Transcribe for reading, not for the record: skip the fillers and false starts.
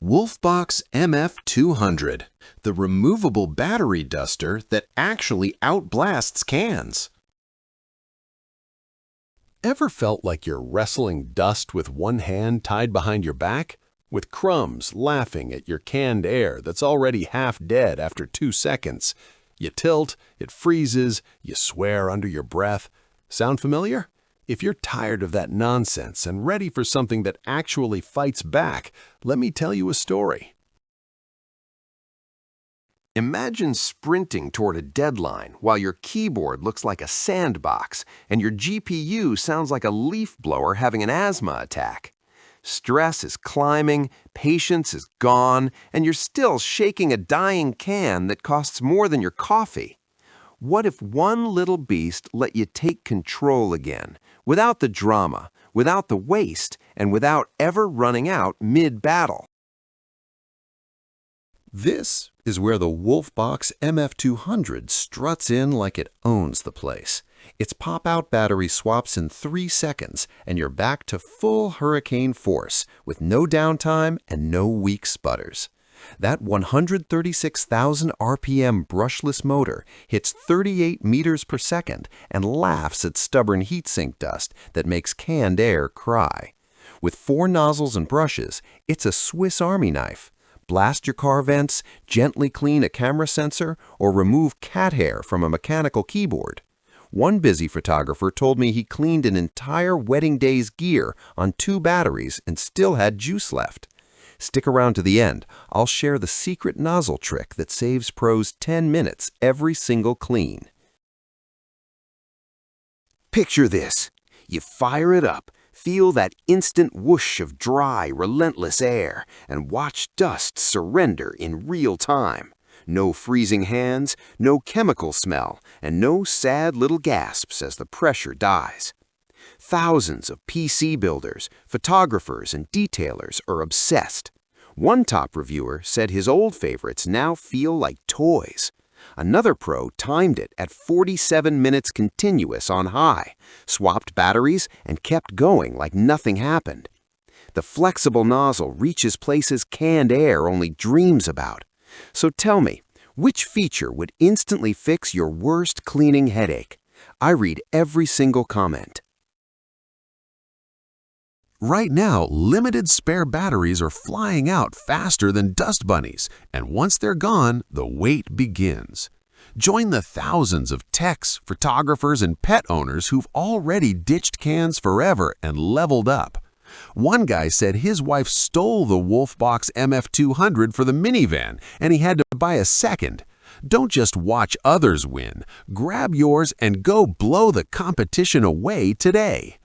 WOLFBOX MF200, the removable battery duster that actually outblasts cans. Ever felt like you're wrestling dust with one hand tied behind your back? With Crumbs laughing at your canned air that's already half dead after 2 seconds. You tilt, it freezes, you swear under your breath. Sound familiar? If you're tired of that nonsense and ready for something that actually fights back, let me tell you a story. Imagine sprinting toward a deadline while your keyboard looks like a sandbox and your GPU sounds like a leaf blower having an asthma attack. Stress is climbing, patience is gone, and you're still shaking a dying can that costs more than your coffee. What if one little beast let you take control again, without the drama, without the waste, and without ever running out mid-battle? This is where the WOLFBOX MF200 struts in like it owns the place. Its pop-out battery swaps in 3 seconds, and you're back to full hurricane force with no downtime and no weak sputters. That 136,000 RPM brushless motor hits 38 meters per second and laughs at stubborn heatsink dust that makes canned air cry. With 4 nozzles and brushes, it's a Swiss Army knife. Blast your car vents, gently clean a camera sensor, or remove cat hair from a mechanical keyboard. One busy photographer told me he cleaned an entire wedding day's gear on 2 batteries and still had juice left. Stick around to the end. I'll share the secret nozzle trick that saves pros 10 minutes every single clean. Picture this. You fire it up, feel that instant whoosh of dry, relentless air, and watch dust surrender in real time. No freezing hands, no chemical smell, and no sad little gasps as the pressure dies. Thousands of PC builders, photographers, and detailers are obsessed. One top reviewer said his old favorites now feel like toys. Another pro timed it at 47 minutes continuous on high, swapped batteries, and kept going like nothing happened. The flexible nozzle reaches places canned air only dreams about. So tell me, which feature would instantly fix your worst cleaning headache? I read every single comment. Right now, limited spare batteries are flying out faster than dust bunnies, and once they're gone, the wait begins. Join the thousands of techs, photographers, and pet owners who've already ditched cans forever and leveled up. One guy said his wife stole the WOLFBOX MF200 for the minivan, and he had to buy a second. Don't just watch others win. Grab yours and go blow the competition away today.